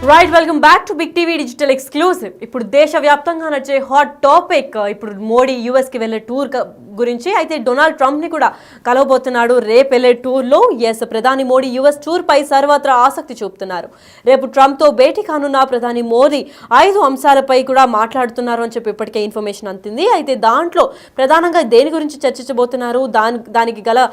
Right welcome back to big TV digital exclusive. ఇప్పుడు దేశవ్యాప్తంగా నచ్చే హాట్ టాపిక్ ఇప్పుడు మోడీ యూఎస్ కి వెళ్లే టూర్ గురించి. అయితే డొనాల్డ్ ట్రంప్ ని కూడా కలవబోతున్నాడు రేపు వెళ్లే టూర్ లో. ప్రధాని మోడీ యూఎస్ టూర్ పై సర్వత్రా ఆసక్తి చూపుతున్నారు. రేపు ట్రంప్ తో భేటీ కానున్న ప్రధాని మోదీ 5 అంశాలపై కూడా మాట్లాడుతున్నారు అని చెప్పి ఇప్పటికే ఇన్ఫర్మేషన్ అందింది. అయితే దాంట్లో ప్రధానంగా దేని గురించి చర్చించబోతున్నారు, దానికి గల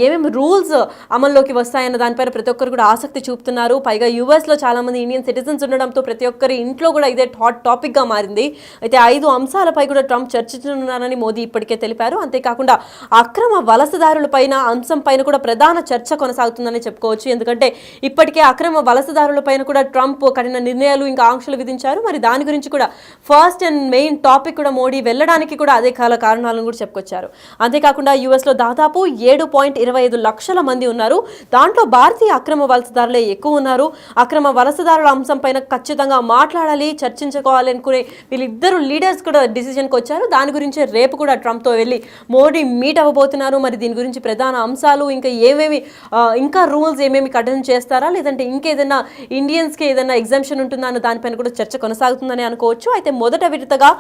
ఏమేమి రూల్స్ అమల్లోకి వస్తాయన్న దానిపైన ప్రతి ఒక్కరు కూడా ఆసక్తి చూపుతున్నారు. పైగా యూఎస్ లో చాలా మంది ఇండియన్ సిటిజన్స్ ఉండడంతో ప్రతి ఒక్కరి ఇంట్లో కూడా ఇదే హాట్ టాపిక్ గా మారింది. అయితే 5 అంశాలపై కూడా ట్రంప్ చర్చించనున్నారని మోదీ ఇప్పటికే తెలిపారు. అంతేకాకుండా అక్రమ వలసదారులపైన అంశం పైన కూడా ప్రధాన చర్చ కొనసాగుతుందని చెప్పుకోవచ్చు. ఎందుకంటే ఇప్పటికే అక్రమ వలసదారులపైన కూడా ట్రంప్ కఠిన నిర్ణయాలు ఇంకా ఆంక్షలు విధించారు. మరి దాని గురించి కూడా ఫస్ట్ అండ్ మెయిన్ టాపిక్ కూడా మోడీ వెళ్ళడానికి కూడా అదే కారణాలను కూడా చెప్పుకొచ్చారు. అంతేకాకుండా యుఎస్ లో దాదాపు 7.25 లక్షల మంది ఉన్నారు. దాంట్లో భారతీయ అక్రమ వలసదారులే ఎక్కువ ఉన్నారు. అక్రమ వలసదారుల అంశం పైన ఖచ్చితంగా మాట్లాడాలి, చర్చించుకోవాలి అనుకునే వీళ్ళిద్దరు లీడర్స్ కూడా డిసిజన్కి వచ్చారు. దాని గురించి రేపు కూడా ట్రంప్తో వెళ్ళి మోడీ మీట్ అవ్వబోతున్నారు. మరి దీని గురించి ప్రధాన అంశాలు ఇంకా ఏమేమి ఇంకా రూల్స్ ఏమేమి కఠినం చేస్తారా, లేదంటే ఇంకేదైనా ఇండియన్స్కి ఏదైనా ఎగ్జామ్షన్ ఉంటుందా అన్న దానిపైన కూడా చర్చ కొనసాగుతుందని అనుకోవచ్చు. అయితే మొదట విడతగా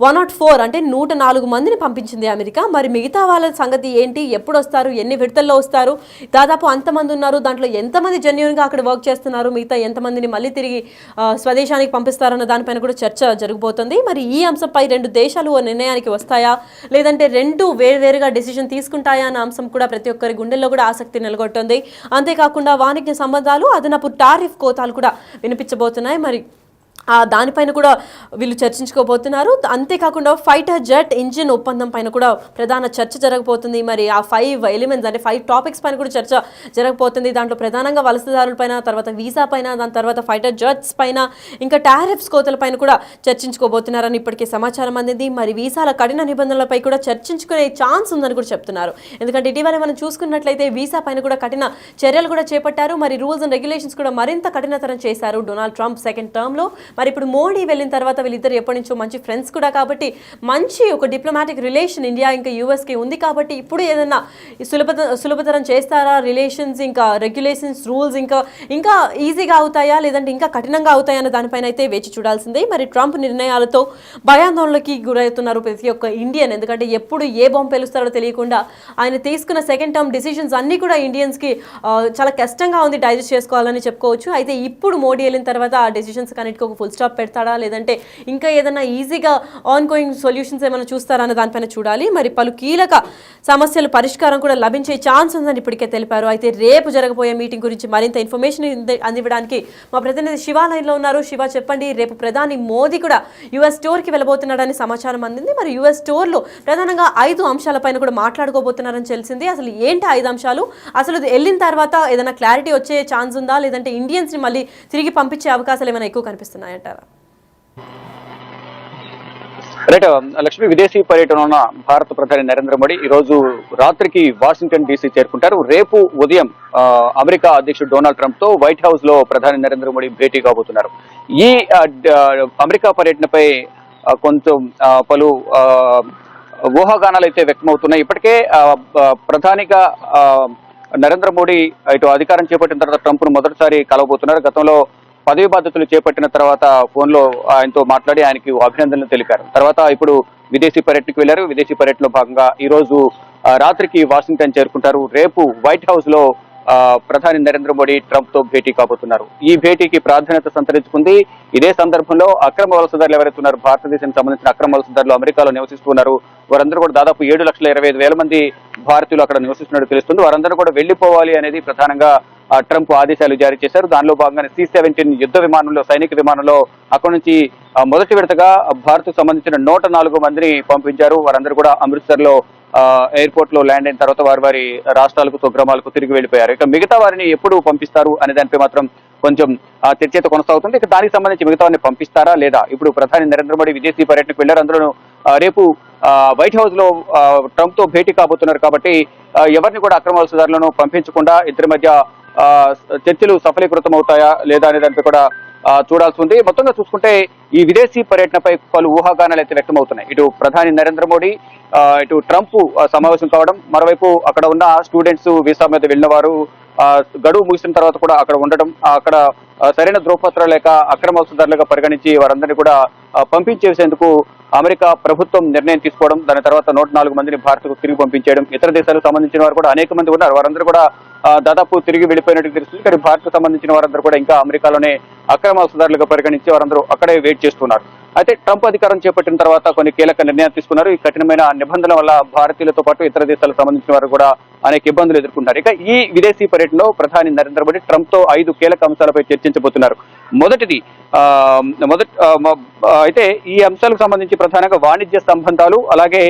104 అంటే 104 మందిని పంపించింది అమెరికా. మరి మిగతా వాళ్ళ సంగతి ఏంటి, ఎప్పుడు వస్తారు, ఎన్ని విడతల్లో వస్తారు, దాదాపు అంతమంది ఉన్నారు, దాంట్లో ఎంతమంది జెన్యూన్గా అక్కడ వర్క్ చేస్తున్నారు, మిగతా ఎంతమందిని మళ్ళీ తిరిగి స్వదేశానికి పంపిస్తారన్న దానిపైన కూడా చర్చ జరగబోతుంది. మరి ఈ అంశంపై 2 దేశాలు ఓ నిర్ణయానికి వస్తాయా, లేదంటే 2 వేరువేరుగా డెసిషన్ తీసుకుంటాయా అన్న అంశం కూడా ప్రతి ఒక్కరి గుండెల్లో కూడా ఆసక్తి నెలకొట్టింది. అంతేకాకుండా వాణిజ్య సంబంధాలు, అదనపు టారిఫ్ కోతాలు కూడా వినిపించబోతున్నాయి. మరి దానిపైన కూడా వీళ్ళు చర్చించుకోబోతున్నారు. అంతేకాకుండా ఫైటర్ జెట్ ఇంజిన్ ఒప్పందం పైన కూడా ప్రధాన చర్చ జరగబోతుంది. మరి ఆ 5 ఎలిమెంట్స్ అంటే 5 టాపిక్స్ పైన కూడా చర్చ జరగబోతుంది. దాంట్లో ప్రధానంగా వలసదారుల పైన, తర్వాత వీసా పైన, దాని తర్వాత ఫైటర్ జెట్స్ పైన, ఇంకా టారిఫ్స్ కోతల పైన కూడా చర్చించుకోబోతున్నారని ఇప్పటికే సమాచారం అందింది. మరి వీసాల కఠిన నిబంధనలపై కూడా చర్చించుకునే ఛాన్స్ ఉందని కూడా చెప్తున్నారు. ఎందుకంటే ఇటీవల మనం చూసుకున్నట్లయితే వీసా పైన కూడా కఠిన చర్యలు కూడా చేపట్టారు. మరి రూల్స్ అండ్ రెగ్యులేషన్స్ కూడా మరింత కఠినతరం చేశారు డొనాల్డ్ ట్రంప్ సెకండ్ టర్మ్ లో. మరి ఇప్పుడు మోడీ వెళ్ళిన తర్వాత వీళ్ళిద్దరు ఎప్పటి నుంచో మంచి ఫ్రెండ్స్ కూడా కాబట్టి మంచి ఒక డిప్లొమాటిక్ రిలేషన్ ఇండియా ఇంకా యూఎస్కి ఉంది. కాబట్టి ఇప్పుడు ఏదైనా సులభతరం చేస్తారా రిలేషన్స్, ఇంకా రెగ్యులేషన్స్, రూల్స్ ఇంకా ఈజీగా అవుతాయా, లేదంటే ఇంకా కఠినంగా అవుతాయా అన్న దానిపైన అయితే వేచి చూడాల్సిందే. మరి ట్రంప్ నిర్ణయాలతో భయాందోళనకి గురవుతున్నారు ప్రతి ఒక్క ఇండియన్. ఎందుకంటే ఎప్పుడు ఏ బాంబు పేలుస్తారో తెలియకుండా ఆయన తీసుకున్న సెకండ్ టర్మ్ డిసిషన్స్ అన్నీ కూడా ఇండియన్స్కి చాలా కష్టంగా ఉంది డైజెస్ట్ చేసుకోవాలని చెప్పుకోవచ్చు. అయితే ఇప్పుడు మోడీ వెళ్ళిన తర్వాత ఆ డెసిషన్స్ కన్నిటికీ ఒక ఫుల్ స్టాప్ పెడతాడా, లేదంటే ఇంకా ఏదైనా ఈజీగా ఆన్ గోయింగ్ సొల్యూషన్స్ ఏమైనా చూస్తారా అన్న దానిపైన చూడాలి. మరి పలు కీలక సమస్యల పరిష్కారం కూడా లభించే ఛాన్స్ ఉందని ఇప్పటికే తెలిపారు. అయితే రేపు జరగబోయే మీటింగ్ గురించి మరింత ఇన్ఫర్మేషన్ అందివ్వడానికి మా ప్రతినిధి శివ లైన్లో ఉన్నారు. శివ, చెప్పండి, రేపు ప్రధాని మోదీ కూడా యుఎస్ టూర్కి వెళ్ళబోతున్నాడని సమాచారం అందింది. మరి యుఎస్ టూర్లో ప్రధానంగా 5 అంశాలపైన కూడా మాట్లాడుకోబోతున్నారని తెలిసింది. అసలు ఏంటి 5 అంశాలు, అసలు వెళ్ళిన తర్వాత ఏదైనా క్లారిటీ వచ్చే ఛాన్స్ ఉందా, లేదంటే ఇండియన్స్ని మళ్ళీ తిరిగి పంపించే అవకాశాలు ఏమైనా ఎక్కువ కనిపిస్తున్నాయంటారా? రైట్ లక్ష్మి, విదేశీ పర్యటన ఉన్న భారత ప్రధాని నరేంద్ర మోడీ ఈ రోజు రాత్రికి వాషింగ్టన్ డీసీ చేరుకుంటారు. రేపు ఉదయం అమెరికా అధ్యక్షుడు డొనాల్డ్ ట్రంప్ తో వైట్ హౌస్ లో ప్రధాని నరేంద్ర మోడీ భేటీ కాబోతున్నారు. ఈ అమెరికా పర్యటనపై కొంచెం పలు ఊహాగానాలు అయితే వ్యక్తమవుతున్నాయి. ఇప్పటికే ప్రధానిగా నరేంద్ర మోడీ ఇటు అధికారం చేపట్టిన తర్వాత ట్రంప్ ను మొదటిసారి కలవబోతున్నారు. గతంలో పదవి బాధ్యతలు చేపట్టిన తర్వాత ఫోన్ లో ఆయనతో మాట్లాడి ఆయనకి అభినందనలు తెలిపారు. తర్వాత ఇప్పుడు విదేశీ పర్యటనకు వెళ్లారు. విదేశీ పర్యటనలో భాగంగా ఈ రోజు రాత్రికి వాషింగ్టన్ చేరుకుంటారు. రేపు వైట్ హౌస్ లో ప్రధాని నరేంద్ర మోడీ ట్రంప్ తో భేటీ కాబోతున్నారు. ఈ భేటీకి ప్రాధాన్యత సంతరించుకుంది. ఇదే సందర్భంలో అక్రమ వలసదారులు ఎవరైతే ఉన్నారు, భారతదేశానికి సంబంధించిన అక్రమ వలసదారులు అమెరికాలో నివసిస్తున్నారు. వారందరూ కూడా దాదాపు 7,25,000 మంది భారతీయులు అక్కడ నివసిస్తున్నట్టు తెలుస్తుంది. వారందరూ కూడా వెళ్లిపోవాలి అనేది ప్రధానంగా ట్రంప్ ఆదేశాలు జారీ చేశారు. దానిలో భాగంగానే C-17 యుద్ధ విమానంలో, సైనిక విమానంలో అక్కడి నుంచి మొదటి విడతగా భారత్కు సంబంధించిన 104 మందిని పంపించారు. వారందరూ కూడా అమృత్సర్ లో ఎయిర్పోర్ట్ లో ల్యాండ్ అయిన తర్వాత వారి రాష్ట్రాలకు, స్వగ్రామాలకు తిరిగి వెళ్లిపోయారు. ఇక మిగతా వారిని ఎప్పుడు పంపిస్తారు అనే దానిపై మాత్రం కొంచెం చర్చ కొనసాగుతుంది. ఇక దానికి సంబంధించి మిగతా వారిని పంపిస్తారా లేదా? ఇప్పుడు ప్రధాని నరేంద్ర మోడీ విదేశీ పర్యటనకు వెళ్లారు. అందులో రేపు వైట్ హౌస్ లో ట్రంప్ తో భేటీ కాబోతున్నారు. కాబట్టి ఎవరిని కూడా అక్రమ వలసదారులను పంపించకుండా ఇద్దరి మధ్య చర్చలు సఫలీకృతం అవుతాయా లేదా అనే దానిపై కూడా చూడాల్సి ఉంది. మొత్తంగా చూసుకుంటే ఈ విదేశీ పర్యటనపై పలు ఊహాగానాలు అయితే వ్యక్తమవుతున్నాయి. ఇటు ప్రధాని నరేంద్ర మోడీ, ఇటు ట్రంప్ సమావేశం కావడం, మరోవైపు అక్కడ ఉన్న స్టూడెంట్స్, వీసా మీద వెళ్ళిన వారు, గడువు ముగిసిన తర్వాత కూడా అక్కడ ఉండటం, అక్కడ సరైన ధ్రువపత్రాలు లేక అక్రమ వలసదారులుగా పరిగణించి వారందరినీ కూడా పంపించేసేందుకు అమెరికా ప్రభుత్వం నిర్ణయం తీసుకోవడం, దాని తర్వాత 104 మందిని భారత్కు తిరిగి పంపించేయడం. ఇతర దేశాలకు సంబంధించిన వారు కూడా అనేక మంది ఉన్నారు, వారందరూ కూడా దాదాపు తిరిగి వెళ్ళిపోయినట్టు తెలుస్తుంది. కానీ భారత్కు సంబంధించిన వారందరూ కూడా ఇంకా అమెరికాలోనే అక్రమ వలసదారులుగా పరిగణించి వారందరూ అక్కడే వెయిట్ చేస్తున్నారు. అయితే ట్రంప్ అధికారం చేపట్టిన తర్వాత కొన్ని కీలక నిర్ణయాలు తీసుకున్నారు. ఈ కఠినమైన నిబంధనల వల్ల భారతీయులతో పాటు ఇతర దేశాలకు సంబంధించిన వారు కూడా అనేక ఇబ్బందులు ఎదుర్కొంటారు. ఇక ఈ విదేశీ పర్యటనలో ప్రధాని నరేంద్ర మోడీ ట్రంప్ తో 5 కీలక అంశాలపై చర్చించబోతున్నారు. మొదటిది అయితే ఈ అంశాలకు సంబంధించి ప్రధానంగా వాణిజ్య సంబంధాలు, అలాగే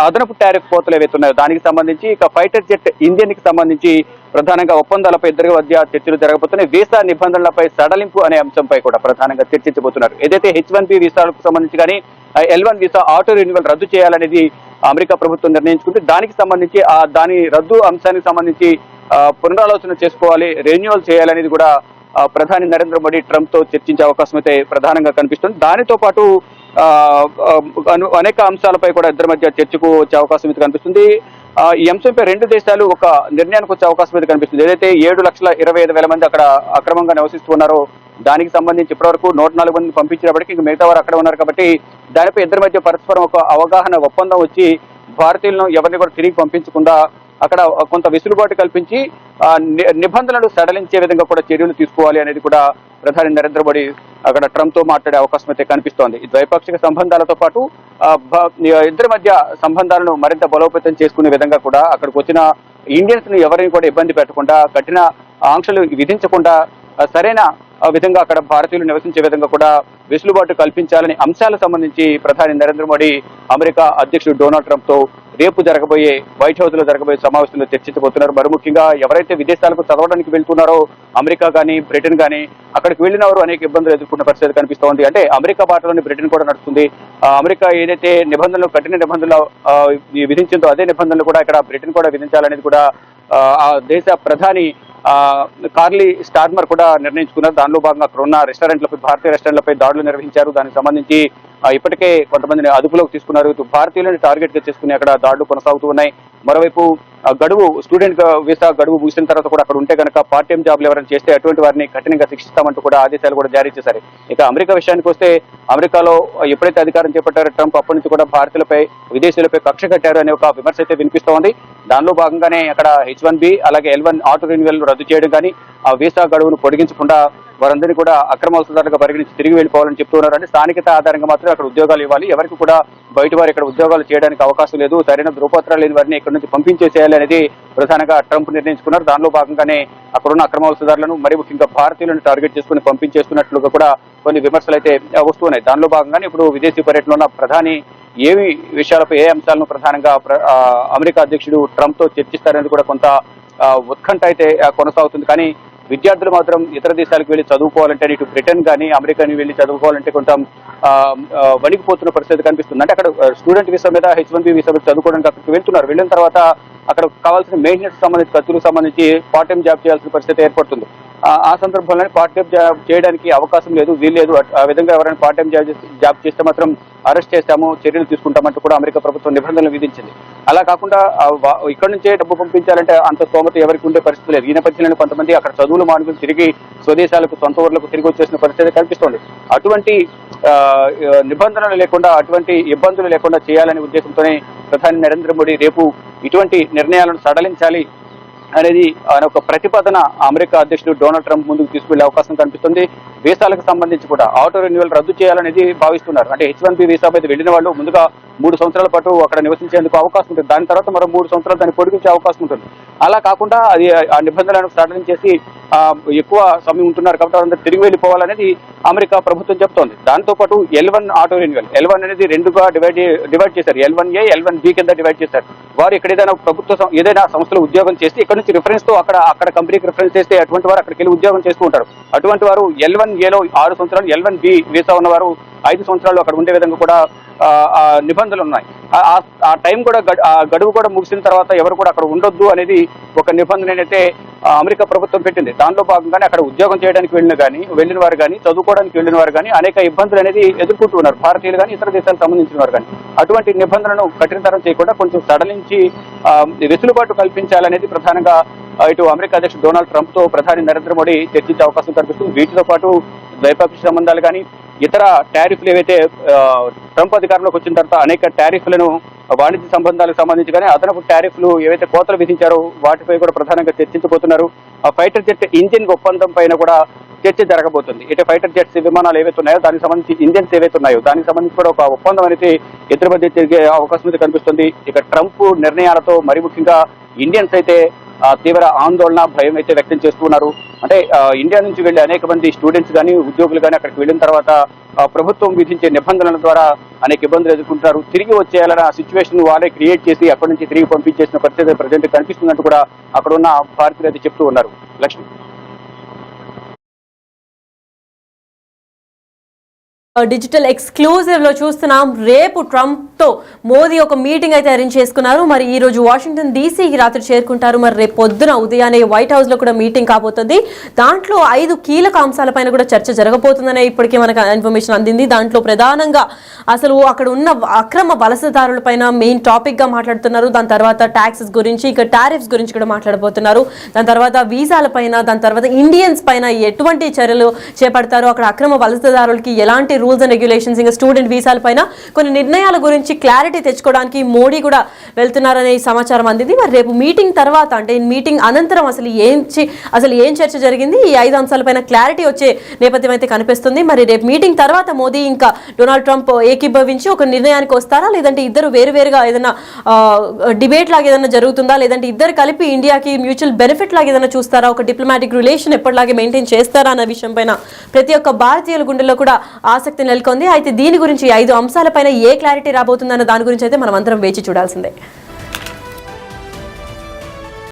అదనపు టారిఫ్ కోతలు ఏవైతే ఉన్నాయో దానికి సంబంధించి, ఇక ఫైటర్ జెట్ ఇంజిన్ కి సంబంధించి ప్రధానంగా ఒప్పందాలపై ఇద్దరి మధ్య చర్చలు జరగబోతున్నాయి. వీసా నిబంధనలపై సడలింపు అనే అంశంపై కూడా ప్రధానంగా చర్చించబోతున్నారు. ఏదైతే H1B వీసాలకు సంబంధించి కానీ L1 వీసా ఆటో రెన్యువల్ రద్దు చేయాలనేది అమెరికా ప్రభుత్వం నిర్ణయించుకుంది. దానికి సంబంధించి దాని రద్దు అంశానికి సంబంధించి పునరాలోచన చేసుకోవాలి, రెన్యువల్ చేయాలనేది కూడా ప్రధాని నరేంద్ర మోడీ ట్రంప్ తో చర్చించే అవకాశం అయితే ప్రధానంగా కనిపిస్తుంది. దానితో పాటు అనేక అంశాలపై కూడా ఇద్దరి మధ్య చర్చకు వచ్చే అవకాశం అయితే కనిపిస్తుంది. ఈ అంశంపై 2 దేశాలు ఒక నిర్ణయానికి వచ్చే అవకాశం అయితే కనిపిస్తుంది. ఏదైతే 7,25,000 మంది అక్కడ అక్రమంగా నివసిస్తున్నారో దానికి సంబంధించి ఇప్పటివరకు 104 మందిని పంపించినప్పటికీ ఇంకా మిగతా వారు అక్కడ ఉన్నారు కాబట్టి దానిపై ఇద్దరి మధ్య పరస్పరం ఒక అవగాహన ఒప్పందం వచ్చి భారతీయులను ఎవరిని కూడా తిరిగి పంపించకుండా అక్కడ కొంత వెసులుబాటు కల్పించి నిబంధనలు సడలించే విధంగా కూడా చర్యలు తీసుకోవాలి అనేది కూడా ప్రధాని నరేంద్ర మోడీ అక్కడ ట్రంప్ తో మాట్లాడే అవకాశం అయితే కనిపిస్తోంది. ఈ ద్వైపాక్షిక సంబంధాలతో పాటు ఇద్దరి మధ్య సంబంధాలను మరింత బలోపేతం చేసుకునే విధంగా కూడా అక్కడికి వచ్చిన ఇండియన్స్ ని ఎవరిని కూడా ఇబ్బంది పెట్టకుండా, కఠిన ఆంక్షలు విధించకుండా సరైన విధంగా అక్కడ భారతీయులు నివసించే విధంగా కూడా వెసులుబాటు కల్పించాలని అంశాలకు సంబంధించి ప్రధాని నరేంద్ర మోడీ అమెరికా అధ్యక్షుడు డొనాల్డ్ ట్రంప్ తో రేపు జరగబోయే వైట్ హౌస్ లో జరగబోయే సమావేశంలో చర్చించబోతున్నారు. మరి ముఖ్యంగా ఎవరైతే విదేశాలకు చదవడానికి వెళ్తున్నారో అమెరికా కానీ బ్రిటన్ కానీ అక్కడికి వెళ్ళిన వారు అనేక ఇబ్బందులు ఎదుర్కొన్న పరిస్థితి కనిపిస్తోంది. అంటే అమెరికా బాటలోని బ్రిటన్ కూడా నడుస్తుంది. అమెరికా ఏదైతే నిబంధనలు కఠిన నిబంధనలు విధించిందో అదే నిబంధనలు కూడా ఇక్కడ బ్రిటన్ కూడా విధించాలనేది కూడా ఆ దేశ ప్రధాని కార్లీ స్టార్మర్ కూడా నిర్ణయించుకున్నారు. దానిలో భాగంగా అక్కడ ఉన్న రెస్టారెంట్లపై, భారతీయ రెస్టారెంట్లపై దాడులు నిర్వహించారు. దానికి సంబంధించి ఇప్పటికే కొంతమందిని అదుపులోకి తీసుకున్నారు. భారతీయులను టార్గెట్ గా చేసుకుని అక్కడ దాడులు కొనసాగుతూ ఉన్నాయి. మరోవైపు గడువు స్టూడెంట్ వీసా గడువు ముగిసిన తర్వాత కూడా అక్కడ ఉంటే కనుక పార్ట్ టైం జాబ్లు ఎవరైనా చేస్తే అటువంటి వారిని కఠినంగా శిక్షిస్తామంటూ కూడా ఆదేశాలు కూడా జారీ చేశారు. ఇక అమెరికా విషయానికి వస్తే అమెరికాలో ఎప్పుడైతే అధికారం చేపట్టారో ట్రంప్ అప్పటి నుంచి కూడా భారతీయులపై, విదేశీయులపై కక్ష కట్టారు అనే ఒక విమర్శ అయితే వినిపిస్తోంది. దానిలో భాగంగానే అక్కడ H1B అలాగే L1 ఆటో రెన్యువల్ రద్దు చేయడం కానీ, ఆ వీసా గడువును పొడిగించకుండా వారందరినీ కూడా అక్రమ వలసదారులుగా పరిగణించి తిరిగి వెళ్ళిపోవాలని చెప్తున్నారు. అంటే స్థానికత ఆధారంగా మాత్రమే అక్కడ ఉద్యోగాలు ఇవ్వాలి, ఎవరికి కూడా బయట వారు ఇక్కడ ఉద్యోగాలు చేయడానికి అవకాశం లేదు, సరైన ధృవపత్రాలు లేని వారిని ఇక్కడ నుంచి పంపించేసేయాలి అనేది ప్రధానంగా ట్రంప్ నిర్ణయించుకున్నారు. దానిలో భాగంగానే అక్కడున్న అక్రమ వలసదారులను, మరి ముఖ్యంగా భారతీయులను టార్గెట్ చేసుకుని పంపించేస్తున్నట్లుగా కూడా కొన్ని విమర్శలు అయితే వస్తున్నాయి. దానిలో భాగంగానే ఇప్పుడు విదేశీ పర్యటనలో ఉన్న ప్రధాని ఏవి విషయాలపై, ఏ అంశాలను ప్రధానంగా అమెరికా అధ్యక్షుడు ట్రంప్ తో చర్చిస్తారనేది కూడా కొంత ఉత్కంఠ అయితే కొనసాగుతుంది. కానీ విద్యార్థులు మాత్రం ఇతర దేశాలకు వెళ్ళి చదువుకోవాలంటే, ఇటు బ్రిటన్ కానీ అమెరికాని వెళ్ళి చదువుకోవాలంటే కొంత వణికిపోతున్న పరిస్థితి కనిపిస్తుంది. అంటే అక్కడ స్టూడెంట్ వీసా మీద, H1B వీసా మీద చదువుకోవడానికి అక్కడికి వెళ్తున్నారు. వెళ్ళిన తర్వాత అక్కడ కావాల్సిన మెయింటెనెన్స్ సంబంధించి, ఖర్చులకు సంబంధించి పార్ట్ టైం జాబ్ చేయాల్సిన పరిస్థితి ఏర్పడుతుంది. ఆ సందర్భంలోనే పార్ట్ టైం జాబ్ చేయడానికి అవకాశం లేదు, వీల్లేదు. ఆ విధంగా ఎవరైనా పార్ట్ టైం జాబ్ చేస్తే మాత్రం అరెస్ట్ చేస్తాము, చర్యలు తీసుకుంటామంటూ కూడా అమెరికా ప్రభుత్వం నిబంధనలు విధించింది. అలా కాకుండా ఇక్కడ నుంచే డబ్బు పంపించాలంటే అంత స్తోమత ఎవరికి ఉండే పరిస్థితి లేదు. ఈ నేపథ్యంలో కొంతమంది అక్కడ చదువులు మానుకుని తిరిగి స్వదేశాలకు, సొంత ఊర్లకు తిరిగి వచ్చేసిన పరిస్థితి కనిపిస్తోంది. అటువంటి నిబంధనలు లేకుండా, అటువంటి ఇబ్బందులు లేకుండా చేయాలనే ఉద్దేశంతోనే ప్రధాని నరేంద్ర మోడీ రేపు ఇటువంటి నిర్ణయాలను సడలించాలి అనేది ఒక ప్రతిపాదన అమెరికా అధ్యక్షుడు డొనాల్డ్ ట్రంప్ ముందుకు తీసుకెళ్లే అవకాశం కనిపిస్తుంది. వీసాలకు సంబంధించి కూడా ఆటో రెన్యువల్ రద్దు చేయాలనేది భావిస్తున్నారు. అంటే H1B వీసా మీద వెళ్లిన వాళ్ళు ముందుగా 3 సంవత్సరాల పాటు అక్కడ నివసించేందుకు అవకాశం ఉంటుంది. దాని తర్వాత మరో 3 సంవత్సరాలు దాన్ని పొడిగించే అవకాశం ఉంటుంది. అలా కాకుండా అది ఆ నిబంధనలను సడలించేసి ఎక్కువ సమయం ఉంటున్నారు కాబట్టి వాళ్ళందరూ తిరిగి వెళ్ళిపోవాలనేది అమెరికా ప్రభుత్వం చెప్తోంది. దాంతో పాటు L1 ఆటో రెన్యువల్, L1 అనేది 2గా డివైడ్ చేశారు. L1A, L1B కింద డివైడ్ చేశారు. వారు ఇక్కడ ఏదైనా సంస్థలో ఉద్యోగం చేస్తే ఇక్కడ నుంచి రిఫరెన్స్ తో అక్కడ కంపెనీకి రిఫరెన్స్ చేస్తే అటువంటి వారు అక్కడికి వెళ్ళి ఉద్యోగం చేస్తూ ఉంటారు. అటువంటి వారు L1Aలో 6 సంవత్సరాలు, L1B వీసా ఉన్నవారు 5 సంవత్సరాలు అక్కడ ఉండే విధంగా కూడా నిబంధనలు ఉన్నాయి. ఆ టైం కూడా ఆ గడువు కూడా ముగిసిన తర్వాత ఎవరు కూడా అక్కడ ఉండొద్దు అనేది ఒక నిబంధన అయితే అమెరికా ప్రభుత్వం పెట్టింది. దానిలో భాగంగానే అక్కడ ఉద్యోగం చేయడానికి వెళ్ళిన వారు కానీ చదువుకోవడానికి వెళ్ళిన వారు కానీ అనేక ఇబ్బందులు అనేది ఎదుర్కొంటున్నారు, భారతీయులు కానీ ఇతర దేశాలకు సంబంధించిన వారు కానీ. అటువంటి నిబంధనలను కఠినతరం చేయకుండా కొంచెం సడలించి వెసులుబాటు కల్పించాలనేది ప్రధానంగా ఇటు అమెరికా అధ్యక్షుడు డొనాల్డ్ ట్రంప్ తో ప్రధాని నరేంద్ర మోడీ చర్చించే అవకాశం కనిపిస్తుంది. వీటితో పాటు ద్వైపాక్షిక సంబంధాలు కానీ ఇతర టారిఫ్లు ఏవైతే ట్రంప్ అధికారంలోకి వచ్చిన తర్వాత అనేక టారిఫ్లను వాణిజ్య సంబంధాలకు సంబంధించి కానీ అదనపు టారిఫ్లు ఏవైతే కోతలు విధించారో వాటిపై కూడా ప్రధానంగా చర్చించబోతున్నారు. ఆ ఫైటర్ జెట్ ఇంజిన్ ఒప్పందం పైన కూడా చర్చ జరగబోతుంది. ఇటు ఫైటర్ జెట్స్ విమానాలు ఏవైతే ఉన్నాయో దానికి సంబంధించి ఇంజిన్స్ ఏవైతే ఉన్నాయో దానికి సంబంధించి కూడా ఒక ఒప్పందం అనేది ఇద్దరి మధ్య జరిగే అవకాశం అయితే కనిపిస్తుంది. ఇక ట్రంప్ నిర్ణయాలతో మరి ముఖ్యంగా ఇండియన్స్ అయితే తీవ్ర ఆందోళన భయం అయితే వ్యక్తం చేస్తున్నారు. అంటే ఇండియా నుంచి వెళ్లి అనేక మంది స్టూడెంట్స్ కానీ ఉద్యోగులు కానీ అక్కడికి వెళ్ళిన తర్వాత ప్రభుత్వం విధించే నిబంధనల ద్వారా అనేక ఇబ్బందులు ఎదుర్కొంటారు. తిరిగి వచ్చేయాలన్న సిచ్యువేషన్ వారే క్రియేట్ చేసి అక్కడి నుంచి తిరిగి పంపించేసిన పరిస్థితి ప్రజెంట్ కనిపిస్తున్నట్టు కూడా అక్కడ ఉన్న భారతీయులు అయితే చెప్తూ ఉన్నారు. లక్ష్మి, డిజిటల్ ఎక్స్క్లూజివ్ లో చూస్తున్నాం. రేపు ట్రంప్ తో మోదీ ఒక మీటింగ్ అయితే అరేంజ్ చేసుకున్నారు. మరి ఈ రోజు వాషింగ్టన్ డీసీకి రాత్రి చేరుకుంటారు. మరి రేపు పొద్దున ఉదయాన్నే వైట్ హౌస్ లో కూడా మీటింగ్ కాబోతుంది. దాంట్లో 5 కీలక అంశాలపైన కూడా చర్చ జరగబోతుందనే ఇప్పటికే మనకు ఇన్ఫర్మేషన్ అందింది. దాంట్లో ప్రధానంగా అసలు అక్కడ ఉన్న అక్రమ వలసదారులపైన మెయిన్ టాపిక్ గా మాట్లాడుతున్నారు. దాని తర్వాత ట్యాక్సెస్ గురించి, ఇక టారిఫ్స్ గురించి కూడా మాట్లాడబోతున్నారు. దాని తర్వాత వీసాల పైన, దాని తర్వాత ఇండియన్స్ పైన ఎటువంటి చర్యలు చేపడతారు, అక్కడ అక్రమ వలసదారులకి ఎలాంటి రూల్స్ అండ్ రెగ్యులేషన్స్, ఇంకా స్టూడెంట్ వీసాల పైన కొన్ని నిర్ణయాల గురించి క్లారిటీ తెచ్చుకోవడానికి మోడీ కూడా వెళ్తున్నారనే సమాచారం అందింది. మరి రేపు మీటింగ్ తర్వాత, అంటే మీటింగ్ అనంతరం అసలు ఏం చర్చ జరిగింది, ఈ 5 అంశాలపైన క్లారిటీ వచ్చే నేపథ్యం అయితే కనిపిస్తుంది. మరి రేపు మీటింగ్ తర్వాత మోదీ ఇంకా డొనాల్డ్ ట్రంప్ ఏకీభవించి ఒక నిర్ణయానికి వస్తారా, లేదంటే ఇద్దరు వేరువేరుగా ఏదైనా డిబేట్ లాగా ఏదైనా జరుగుతుందా, లేదంటే ఇద్దరు కలిపి ఇండియాకి మ్యూచువల్ బెనిఫిట్ లాగా ఏదైనా చూస్తారా, ఒక డిప్లొమాటిక్ రిలేషన్ ఎప్పటిలాగే మెయింటైన్ చేస్తారా అన్న విషయం పైన ప్రతి ఒక్క భారతీయుల గుండెల్లో కూడా ఆసక్తి నెలకొంది. అయితే దీని గురించి 5 అంశాలపైన ఏ క్లారిటీ రాబోతుందన్న దాని గురించి అయితే మనం అందరం వేచి చూడాల్సిందే.